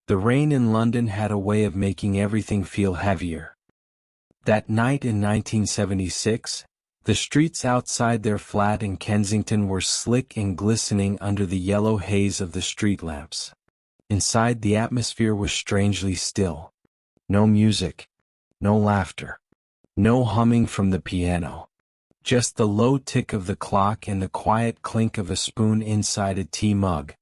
The rain in London had a way of making everything feel heavier. That night in 1976, the streets outside their flat in Kensington were slick and glistening under the yellow haze of the street lamps. Inside, the atmosphere was strangely still. No music, no laughter, no humming from the piano. Just the low tick of the clock and the quiet clink of a spoon inside a tea mug.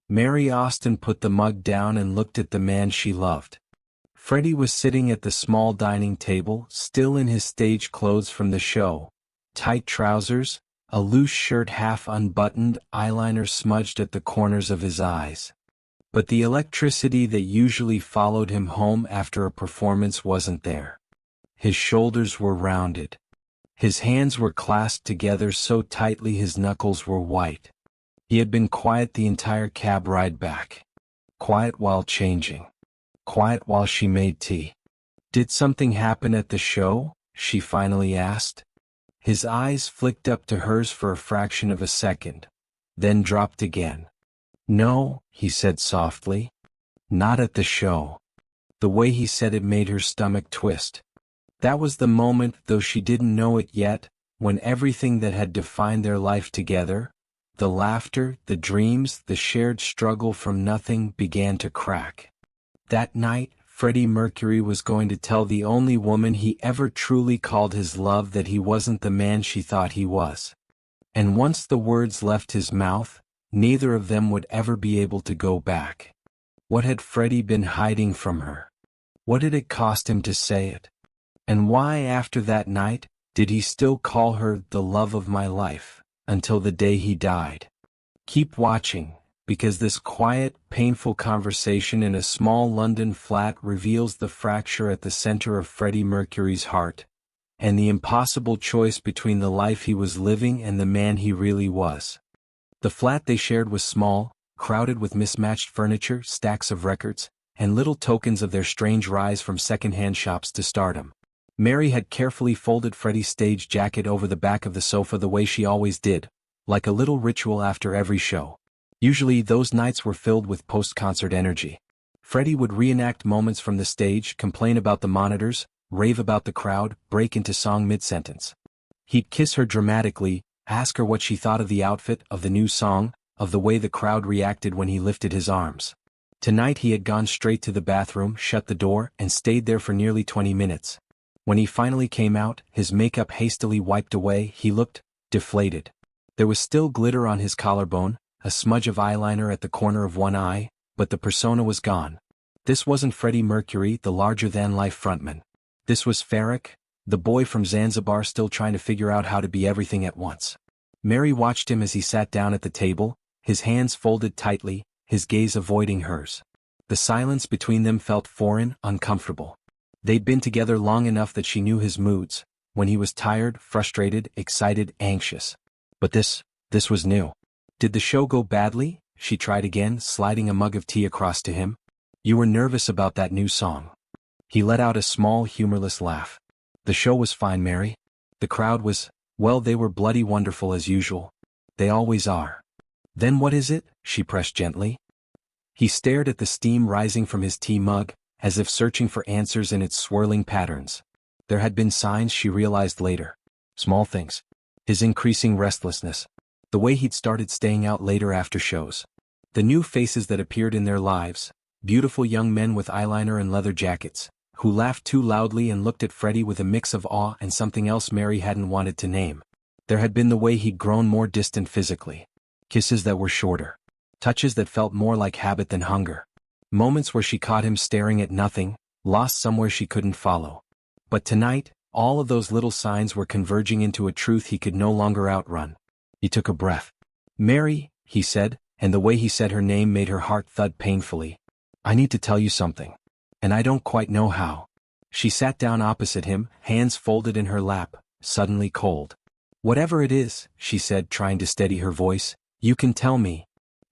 Mary Austen put the mug down and looked at the man she loved. Freddie was sitting at the small dining table, still in his stage clothes from the show. Tight trousers, a loose shirt half unbuttoned, eyeliner smudged at the corners of his eyes. But the electricity that usually followed him home after a performance wasn't there. His shoulders were rounded. His hands were clasped together so tightly his knuckles were white. He had been quiet the entire cab ride back. Quiet while changing. Quiet while she made tea. "Did something happen at the show?" she finally asked. His eyes flicked up to hers for a fraction of a second, then dropped again. "No," he said softly. "Not at the show." The way he said it made her stomach twist. That was the moment, though she didn't know it yet, when everything that had defined their life together, the laughter, the dreams, the shared struggle from nothing, began to crack. That night, Freddie Mercury was going to tell the only woman he ever truly called his love that he wasn't the man she thought he was. And once the words left his mouth, neither of them would ever be able to go back. What had Freddie been hiding from her? What did it cost him to say it? And why, after that night, did he still call her the love of my life, until the day he died? Keep watching, because this quiet, painful conversation in a small London flat reveals the fracture at the center of Freddie Mercury's heart, and the impossible choice between the life he was living and the man he really was. The flat they shared was small, crowded with mismatched furniture, stacks of records, and little tokens of their strange rise from second-hand shops to stardom. Mary had carefully folded Freddie's stage jacket over the back of the sofa the way she always did, like a little ritual after every show. Usually those nights were filled with post-concert energy. Freddie would reenact moments from the stage, complain about the monitors, rave about the crowd, break into song mid-sentence. He'd kiss her dramatically, ask her what she thought of the outfit, of the new song, of the way the crowd reacted when he lifted his arms. Tonight he had gone straight to the bathroom, shut the door, and stayed there for nearly 20 minutes. When he finally came out, his makeup hastily wiped away, he looked deflated. There was still glitter on his collarbone, a smudge of eyeliner at the corner of one eye, but the persona was gone. This wasn't Freddie Mercury, the larger-than-life frontman. This was Farrick, the boy from Zanzibar still trying to figure out how to be everything at once. Mary watched him as he sat down at the table, his hands folded tightly, his gaze avoiding hers. The silence between them felt foreign, uncomfortable. They'd been together long enough that she knew his moods, when he was tired, frustrated, excited, anxious. But this was new. "Did the show go badly?" she tried again, sliding a mug of tea across to him. "You were nervous about that new song." He let out a small, humorless laugh. "The show was fine, Mary. The crowd was, well, they were bloody wonderful as usual. They always are." "Then what is it?" she pressed gently. He stared at the steam rising from his tea mug, as if searching for answers in its swirling patterns. There had been signs, she realized later. Small things. His increasing restlessness. The way he'd started staying out later after shows. The new faces that appeared in their lives, beautiful young men with eyeliner and leather jackets, who laughed too loudly and looked at Freddie with a mix of awe and something else Mary hadn't wanted to name. There had been the way he'd grown more distant physically. Kisses that were shorter. Touches that felt more like habit than hunger. Moments where she caught him staring at nothing, lost somewhere she couldn't follow. But tonight, all of those little signs were converging into a truth he could no longer outrun. He took a breath. "Mary," he said, and the way he said her name made her heart thud painfully. "I need to tell you something. And I don't quite know how." She sat down opposite him, hands folded in her lap, suddenly cold. "Whatever it is," she said, trying to steady her voice, "you can tell me."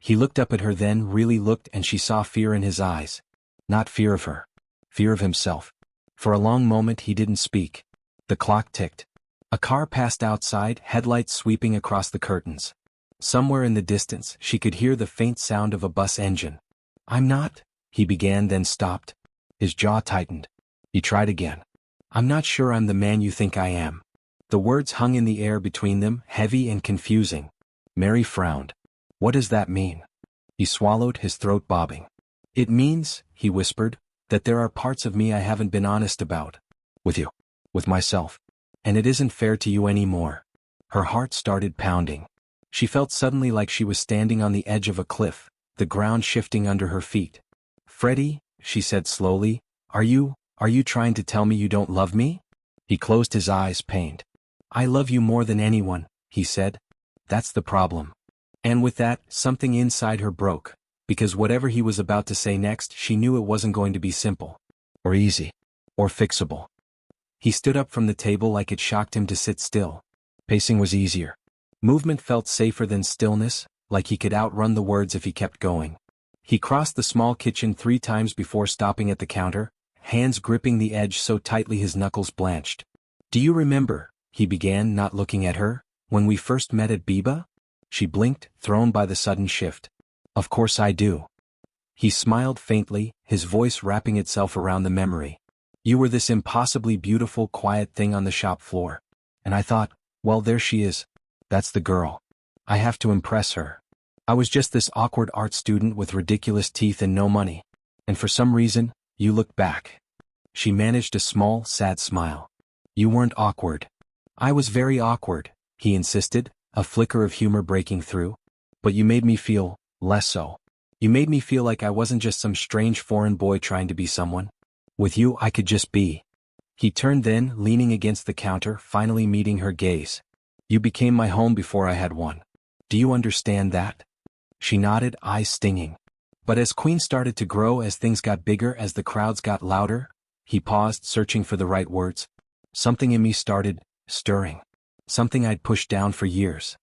He looked up at her then, really looked, and she saw fear in his eyes. Not fear of her. Fear of himself. For a long moment he didn't speak. The clock ticked. A car passed outside, headlights sweeping across the curtains. Somewhere in the distance, she could hear the faint sound of a bus engine. "I'm not," he began, then stopped. His jaw tightened. He tried again. I'm not sure I'm the man you think I am. The words hung in the air between them, heavy and confusing. Mary frowned. What does that mean? He swallowed, his throat bobbing. It means, he whispered, that there are parts of me I haven't been honest about. With you. With myself. And it isn't fair to you anymore. Her heart started pounding. She felt suddenly like she was standing on the edge of a cliff, the ground shifting under her feet. Freddie, she said slowly, are you trying to tell me you don't love me? He closed his eyes, pained. I love you more than anyone, he said. That's the problem. And with that, something inside her broke, because whatever he was about to say next, she knew it wasn't going to be simple. Or easy. Or fixable. He stood up from the table like it shocked him to sit still. Pacing was easier. Movement felt safer than stillness, like he could outrun the words if he kept going. He crossed the small kitchen 3 times before stopping at the counter, hands gripping the edge so tightly his knuckles blanched. Do you remember, he began, not looking at her, when we first met at Biba? She blinked, thrown by the sudden shift. Of course I do. He smiled faintly, his voice wrapping itself around the memory. You were this impossibly beautiful, quiet thing on the shop floor. And I thought, well, there she is. That's the girl. I have to impress her. I was just this awkward art student with ridiculous teeth and no money. And for some reason, you looked back. She managed a small, sad smile. You weren't awkward. I was very awkward, he insisted, a flicker of humor breaking through. But you made me feel less so. You made me feel like I wasn't just some strange foreign boy trying to be someone. With you I could just be. He turned then, leaning against the counter, finally meeting her gaze. You became my home before I had one. Do you understand that? She nodded, eyes stinging. But as Queen started to grow, as things got bigger, as the crowds got louder, he paused, searching for the right words. Something in me started stirring. Something I'd pushed down for years.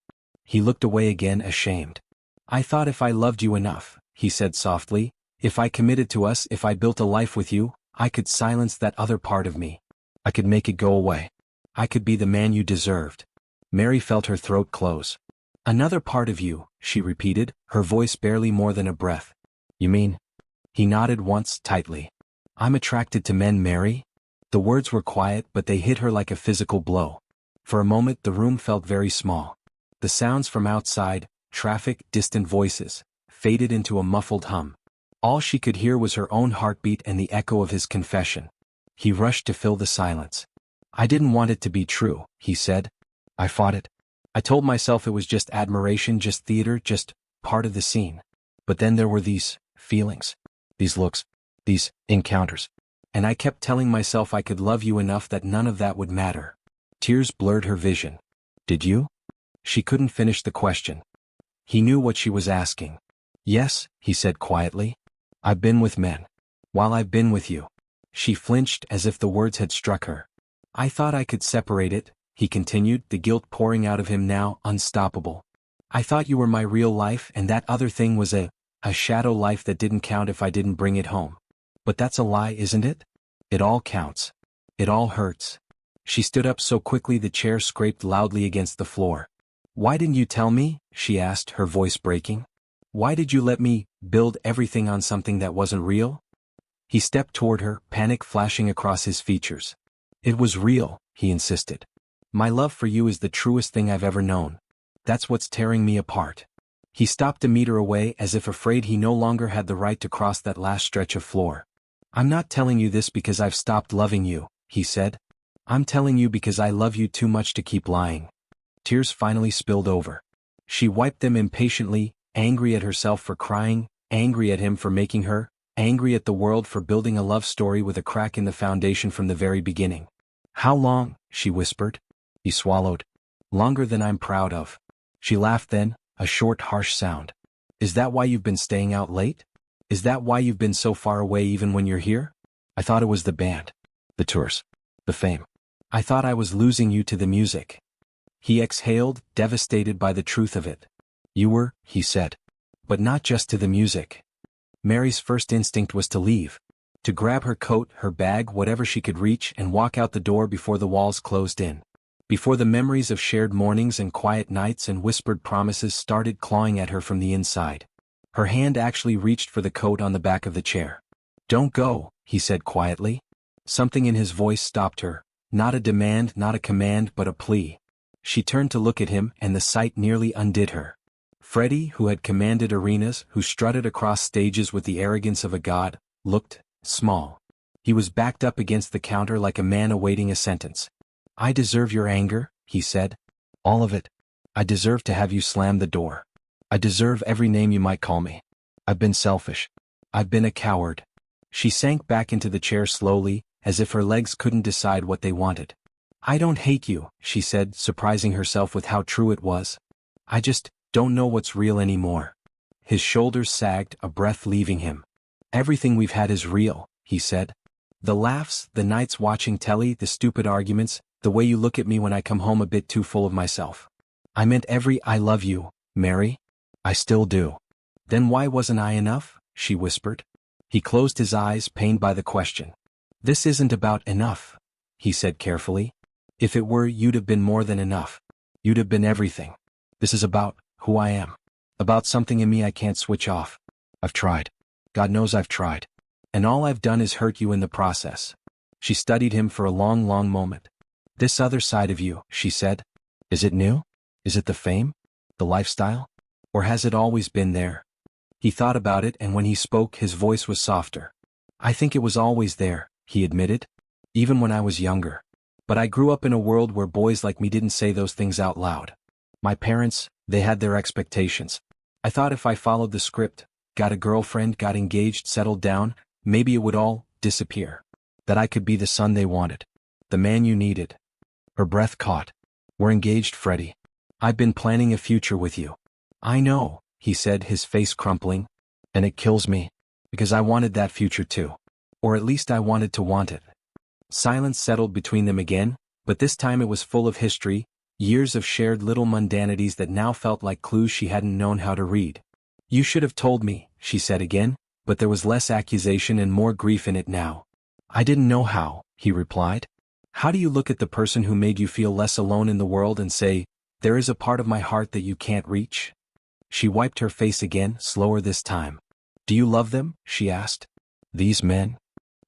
He looked away again, ashamed. I thought if I loved you enough, he said softly, if I committed to us, if I built a life with you, I could silence that other part of me. I could make it go away. I could be the man you deserved. Mary felt her throat close. Another part of you, she repeated, her voice barely more than a breath. You mean? He nodded once, tightly. I'm attracted to men, Mary? The words were quiet, but they hit her like a physical blow. For a moment the room felt very small. The sounds from outside, traffic, distant voices, faded into a muffled hum. All she could hear was her own heartbeat and the echo of his confession. He rushed to fill the silence. I didn't want it to be true, he said. I fought it. I told myself it was just admiration, just theater, just part of the scene. But then there were these feelings, these looks, these encounters. And I kept telling myself I could love you enough that none of that would matter. Tears blurred her vision. Did you? She couldn't finish the question. He knew what she was asking. Yes, he said quietly. I've been with men. While I've been with you. She flinched as if the words had struck her. I thought I could separate it, he continued, the guilt pouring out of him now, unstoppable. I thought you were my real life and that other thing was a shadow life that didn't count if I didn't bring it home. But that's a lie, isn't it? It all counts. It all hurts. She stood up so quickly the chair scraped loudly against the floor. Why didn't you tell me? She asked, her voice breaking. Why did you let me build everything on something that wasn't real? He stepped toward her, panic flashing across his features. It was real, he insisted. My love for you is the truest thing I've ever known. That's what's tearing me apart. He stopped a meter away as if afraid he no longer had the right to cross that last stretch of floor. I'm not telling you this because I've stopped loving you, he said. I'm telling you because I love you too much to keep lying. Tears finally spilled over. She wiped them impatiently, angry at herself for crying, angry at him for making her, angry at the world for building a love story with a crack in the foundation from the very beginning. How long? She whispered. He swallowed. Longer than I'm proud of. She laughed then, a short harsh sound. Is that why you've been staying out late? Is that why you've been so far away even when you're here? I thought it was the band. The tours. The fame. I thought I was losing you to the music. He exhaled, devastated by the truth of it. You were, he said. But not just to the music. Mary's first instinct was to leave. To grab her coat, her bag, whatever she could reach and walk out the door before the walls closed in. Before the memories of shared mornings and quiet nights and whispered promises started clawing at her from the inside. Her hand actually reached for the coat on the back of the chair. "Don't go," he said quietly. Something in his voice stopped her, not a demand, not a command, but a plea. She turned to look at him, and the sight nearly undid her. Freddie, who had commanded arenas, who strutted across stages with the arrogance of a god, looked small. He was backed up against the counter like a man awaiting a sentence. "I deserve your anger," he said. "All of it. I deserve to have you slam the door. I deserve every name you might call me. I've been selfish. I've been a coward." She sank back into the chair slowly, as if her legs couldn't decide what they wanted. "I don't hate you," she said, surprising herself with how true it was. "I just don't know what's real anymore." His shoulders sagged, a breath leaving him. "Everything we've had is real," he said. "The laughs, the nights watching telly, the stupid arguments, the way you look at me when I come home a bit too full of myself. I meant every I love you, Mary. I still do." "Then why wasn't I enough?" she whispered. He closed his eyes, pained by the question. "This isn't about enough," he said carefully. "If it were, you'd have been more than enough. You'd have been everything. This is about who I am. About something in me I can't switch off. I've tried. God knows I've tried. And all I've done is hurt you in the process." She studied him for a long, long moment. "This other side of you," she said. "Is it new? Is it the fame? The lifestyle? Or has it always been there?" He thought about it, and when he spoke, his voice was softer. "I think it was always there," he admitted. "Even when I was younger. But I grew up in a world where boys like me didn't say those things out loud. My parents, they had their expectations. I thought if I followed the script, got a girlfriend, got engaged, settled down, maybe it would all disappear. That I could be the son they wanted. The man you needed." Her breath caught. "We're engaged, Freddie. I've been planning a future with you." "I know," he said, his face crumpling. "And it kills me. Because I wanted that future too. Or at least I wanted to want it." Silence settled between them again, but this time it was full of history, years of shared little mundanities that now felt like clues she hadn't known how to read. "You should have told me," she said again, but there was less accusation and more grief in it now. "I didn't know how," he replied. "How do you look at the person who made you feel less alone in the world and say, 'There is a part of my heart that you can't reach'?" She wiped her face again, slower this time. "Do you love them?" she asked. "These men?"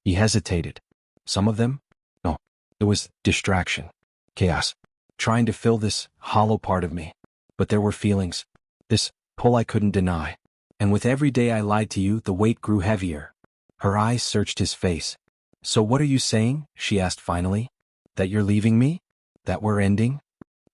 He hesitated. "Some of them? No. It was distraction. Chaos. Trying to fill this hollow part of me. But there were feelings. This pull I couldn't deny. And with every day I lied to you, the weight grew heavier." Her eyes searched his face. "So what are you saying?" she asked finally. "That you're leaving me? That we're ending?"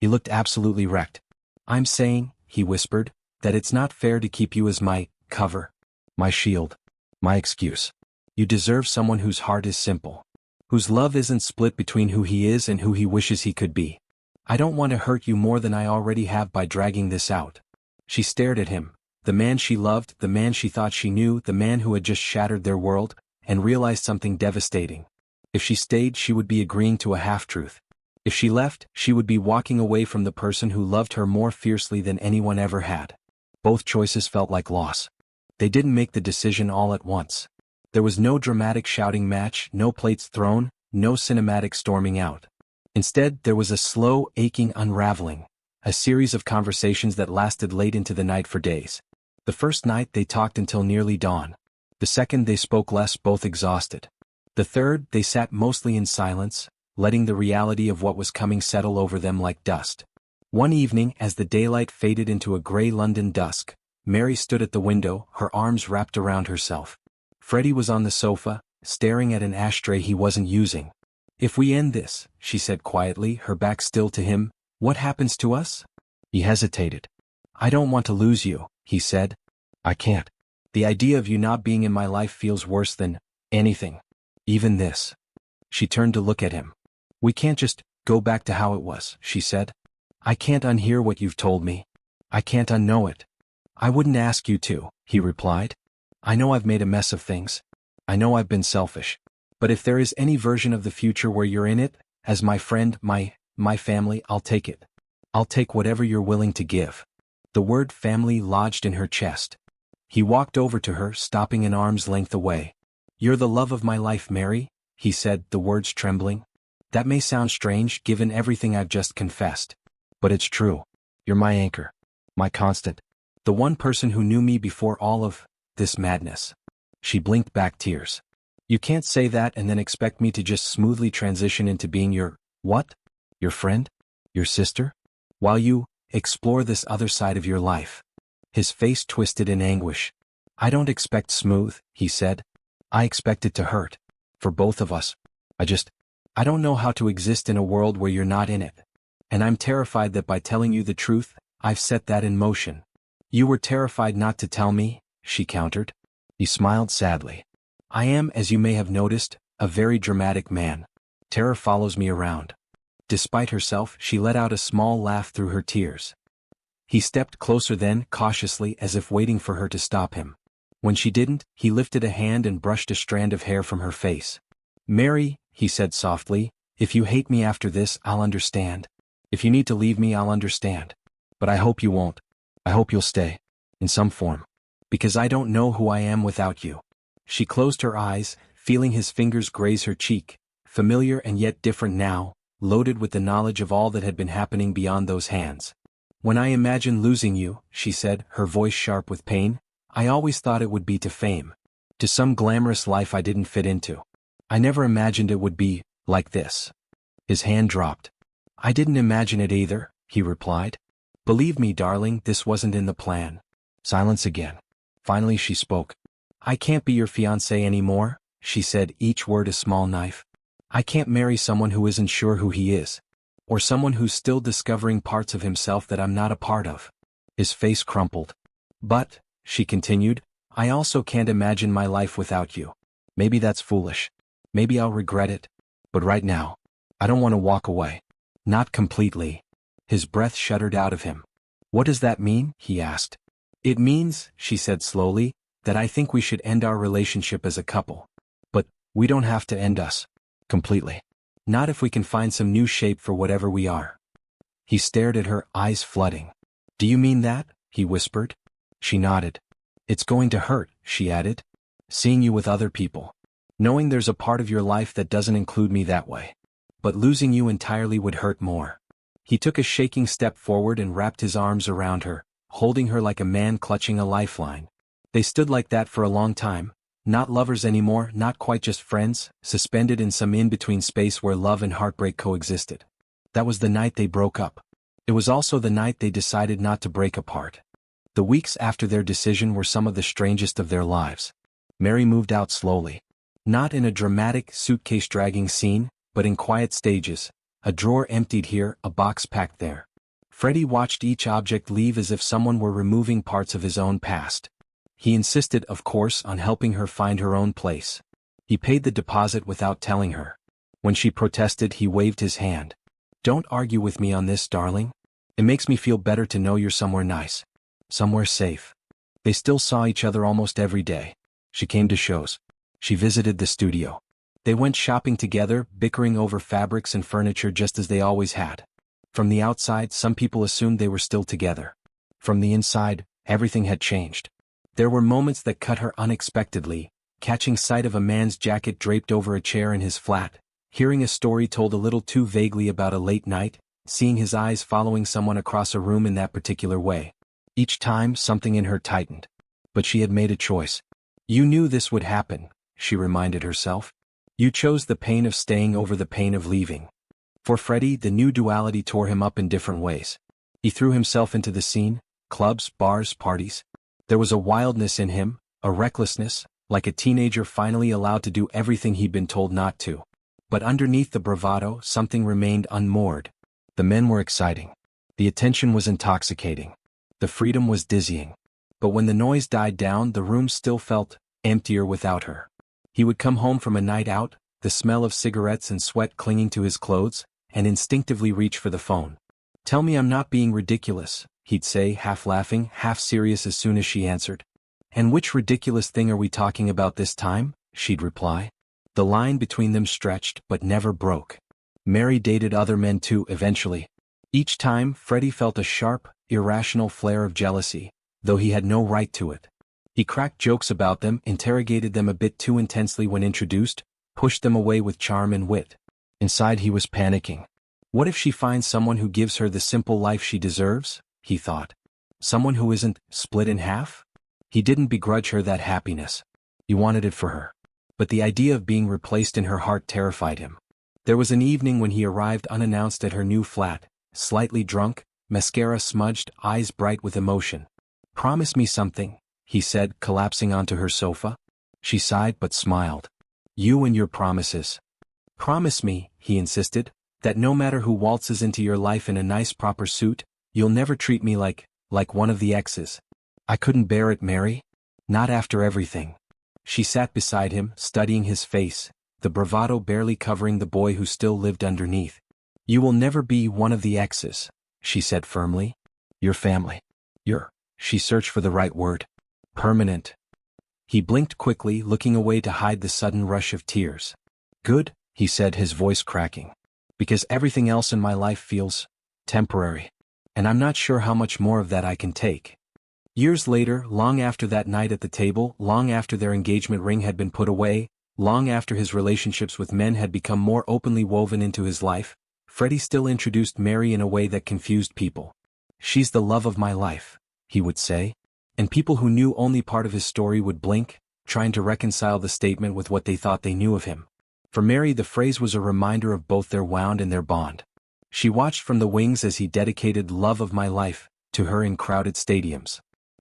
He looked absolutely wrecked. "I'm saying," he whispered, "that it's not fair to keep you as my cover. My shield. My excuse. You deserve someone whose heart is simple. Whose love isn't split between who he is and who he wishes he could be. I don't want to hurt you more than I already have by dragging this out." She stared at him, the man she loved, the man she thought she knew, the man who had just shattered their world, and realized something devastating. If she stayed, she would be agreeing to a half-truth. If she left, she would be walking away from the person who loved her more fiercely than anyone ever had. Both choices felt like loss. They didn't make the decision all at once. There was no dramatic shouting match, no plates thrown, no cinematic storming out. Instead, there was a slow, aching unraveling, a series of conversations that lasted late into the night for days. The first night they talked until nearly dawn. The second they spoke less, both exhausted. The third they sat mostly in silence, letting the reality of what was coming settle over them like dust. One evening, as the daylight faded into a gray London dusk, Mary stood at the window, her arms wrapped around herself. Freddie was on the sofa, staring at an ashtray he wasn't using. "If we end this," she said quietly, her back still to him, "what happens to us?" He hesitated. "I don't want to lose you," he said. "I can't. The idea of you not being in my life feels worse than anything. Even this." She turned to look at him. "We can't just go back to how it was," she said. "I can't unhear what you've told me. I can't unknow it." "I wouldn't ask you to," he replied. "I know I've made a mess of things. I know I've been selfish. But if there is any version of the future where you're in it, as my friend, my family, I'll take it. I'll take whatever you're willing to give." The word family lodged in her chest. He walked over to her, stopping an arm's length away. "You're the love of my life, Mary," he said, the words trembling. "That may sound strange, given everything I've just confessed. But it's true. You're my anchor. My constant. The one person who knew me before all of this madness. She blinked back tears. You can't say that and then expect me to just smoothly transition into being your, what? Your friend? Your sister? While you explore this other side of your life. His face twisted in anguish. I don't expect smooth, he said. I expect it to hurt. For both of us. I don't know how to exist in a world where you're not in it. And I'm terrified that by telling you the truth, I've set that in motion. You were terrified not to tell me, she countered. He smiled sadly. I am, as you may have noticed, a very dramatic man. Terror follows me around. Despite herself, she let out a small laugh through her tears. He stepped closer then, cautiously, as if waiting for her to stop him. When she didn't, he lifted a hand and brushed a strand of hair from her face. Mary, he said softly, if you hate me after this, I'll understand. If you need to leave me, I'll understand. But I hope you won't. I hope you'll stay. In some form. Because I don't know who I am without you. She closed her eyes, feeling his fingers graze her cheek, familiar and yet different now, loaded with the knowledge of all that had been happening beyond those hands. When I imagine losing you, she said, her voice sharp with pain, I always thought it would be to fame. To some glamorous life I didn't fit into. I never imagined it would be like this. His hand dropped. I didn't imagine it either, he replied. Believe me, darling, this wasn't in the plan. Silence again. Finally she spoke. I can't be your fiancé anymore, she said, each word a small knife. I can't marry someone who isn't sure who he is. Or someone who's still discovering parts of himself that I'm not a part of. His face crumpled. But, she continued, I also can't imagine my life without you. Maybe that's foolish. Maybe I'll regret it. But right now, I don't want to walk away. Not completely. His breath shuddered out of him. What does that mean? He asked. It means, she said slowly, that I think we should end our relationship as a couple. But, we don't have to end us. Completely. Not if we can find some new shape for whatever we are. He stared at her, eyes flooding. Do you mean that? He whispered. She nodded. It's going to hurt, she added. Seeing you with other people. Knowing there's a part of your life that doesn't include me that way. But losing you entirely would hurt more. He took a shaking step forward and wrapped his arms around her, holding her like a man clutching a lifeline. They stood like that for a long time, not lovers anymore, not quite just friends, suspended in some in-between space where love and heartbreak coexisted. That was the night they broke up. It was also the night they decided not to break apart. The weeks after their decision were some of the strangest of their lives. Mary moved out slowly. Not in a dramatic, suitcase-dragging scene, but in quiet stages. A drawer emptied here, a box packed there. Freddie watched each object leave as if someone were removing parts of his own past. He insisted, of course, on helping her find her own place. He paid the deposit without telling her. When she protested, he waved his hand. Don't argue with me on this, darling. It makes me feel better to know you're somewhere nice. Somewhere safe. They still saw each other almost every day. She came to shows. She visited the studio. They went shopping together, bickering over fabrics and furniture just as they always had. From the outside, some people assumed they were still together. From the inside, everything had changed. There were moments that cut her unexpectedly, catching sight of a man's jacket draped over a chair in his flat, hearing a story told a little too vaguely about a late night, seeing his eyes following someone across a room in that particular way. Each time, something in her tightened. But she had made a choice. You knew this would happen, she reminded herself. You chose the pain of staying over the pain of leaving. For Freddie, the new duality tore him up in different ways. He threw himself into the scene, clubs, bars, parties. There was a wildness in him, a recklessness, like a teenager finally allowed to do everything he'd been told not to. But underneath the bravado, something remained unmoored. The men were exciting. The attention was intoxicating. The freedom was dizzying. But when the noise died down, the room still felt emptier without her. He would come home from a night out, the smell of cigarettes and sweat clinging to his clothes, and instinctively reach for the phone. Tell me I'm not being ridiculous, he'd say, half laughing, half serious as soon as she answered. And which ridiculous thing are we talking about this time? She'd reply. The line between them stretched but never broke. Mary dated other men too eventually. Each time, Freddie felt a sharp, irrational flare of jealousy, though he had no right to it. He cracked jokes about them, interrogated them a bit too intensely when introduced, pushed them away with charm and wit. Inside he was panicking. What if she finds someone who gives her the simple life she deserves? He thought. Someone who isn't split in half? He didn't begrudge her that happiness. He wanted it for her. But the idea of being replaced in her heart terrified him. There was an evening when he arrived unannounced at her new flat, slightly drunk, mascara smudged, eyes bright with emotion. "Promise me something," he said, collapsing onto her sofa. She sighed but smiled. "You and your promises." "Promise me," he insisted, "that no matter who waltzes into your life in a nice proper suit, you'll never treat me like one of the exes." "I couldn't bear it, Mary. Not after everything." She sat beside him, studying his face, the bravado barely covering the boy who still lived underneath. "You will never be one of the exes," she said firmly. "Your family. She searched for the right word. "Permanent." He blinked quickly, looking away to hide the sudden rush of tears. "Good," he said, his voice cracking. "Because everything else in my life feels temporary. And I'm not sure how much more of that I can take." Years later, long after that night at the table, long after their engagement ring had been put away, long after his relationships with men had become more openly woven into his life, Freddie still introduced Mary in a way that confused people. "She's the love of my life," he would say. And people who knew only part of his story would blink, trying to reconcile the statement with what they thought they knew of him. For Mary, the phrase was a reminder of both their wound and their bond. She watched from the wings as he dedicated "Love of My Life" to her in crowded stadiums.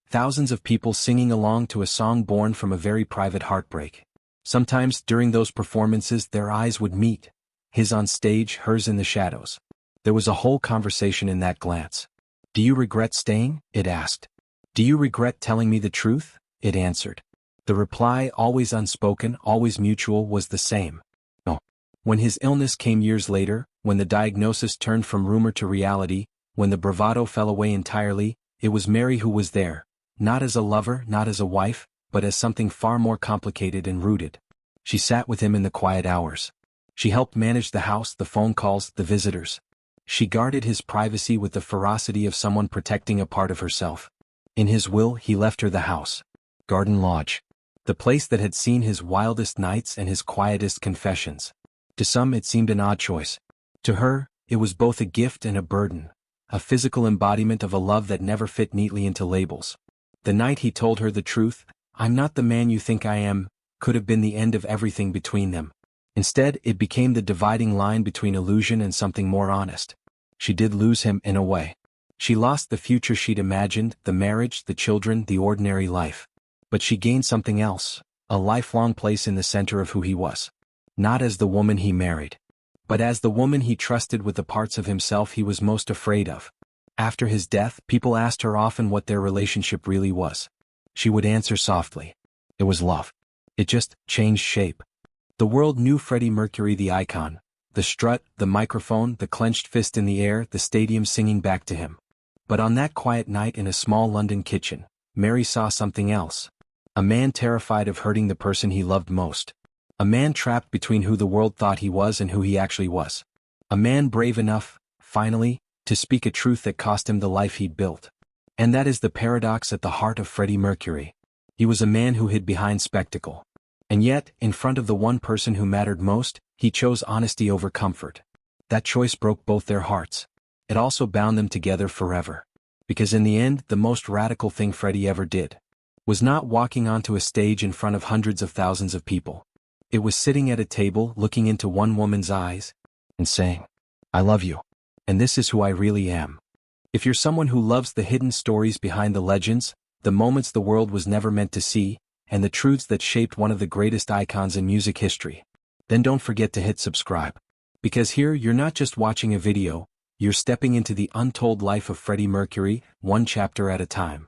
Thousands of people singing along to a song born from a very private heartbreak. Sometimes, during those performances, their eyes would meet. His on stage, hers in the shadows. There was a whole conversation in that glance. "Do you regret staying?" it asked. "Do you regret telling me the truth?" it answered. The reply, always unspoken, always mutual, was the same. No. When his illness came years later, when the diagnosis turned from rumor to reality, when the bravado fell away entirely, it was Mary who was there. Not as a lover, not as a wife, but as something far more complicated and rooted. She sat with him in the quiet hours. She helped manage the house, the phone calls, the visitors. She guarded his privacy with the ferocity of someone protecting a part of herself. In his will, he left her the house. Garden Lodge. The place that had seen his wildest nights and his quietest confessions. To some it seemed an odd choice. To her, it was both a gift and a burden. A physical embodiment of a love that never fit neatly into labels. The night he told her the truth, "I'm not the man you think I am," could have been the end of everything between them. Instead, it became the dividing line between illusion and something more honest. She did lose him in a way. She lost the future she'd imagined, the marriage, the children, the ordinary life. But she gained something else, a lifelong place in the center of who he was. Not as the woman he married, but as the woman he trusted with the parts of himself he was most afraid of. After his death, people asked her often what their relationship really was. She would answer softly. It was love. It just changed shape. The world knew Freddie Mercury, the icon. The strut, the microphone, the clenched fist in the air, the stadium singing back to him. But on that quiet night in a small London kitchen, Mary saw something else. A man terrified of hurting the person he loved most. A man trapped between who the world thought he was and who he actually was. A man brave enough, finally, to speak a truth that cost him the life he'd built. And that is the paradox at the heart of Freddie Mercury. He was a man who hid behind spectacle. And yet, in front of the one person who mattered most, he chose honesty over comfort. That choice broke both their hearts. It also bound them together forever. Because in the end, the most radical thing Freddie ever did was not walking onto a stage in front of hundreds of thousands of people. It was sitting at a table, looking into one woman's eyes, and saying, "I love you. And this is who I really am." If you're someone who loves the hidden stories behind the legends, the moments the world was never meant to see, and the truths that shaped one of the greatest icons in music history, then don't forget to hit subscribe. Because here you're not just watching a video, you're stepping into the untold life of Freddie Mercury, one chapter at a time.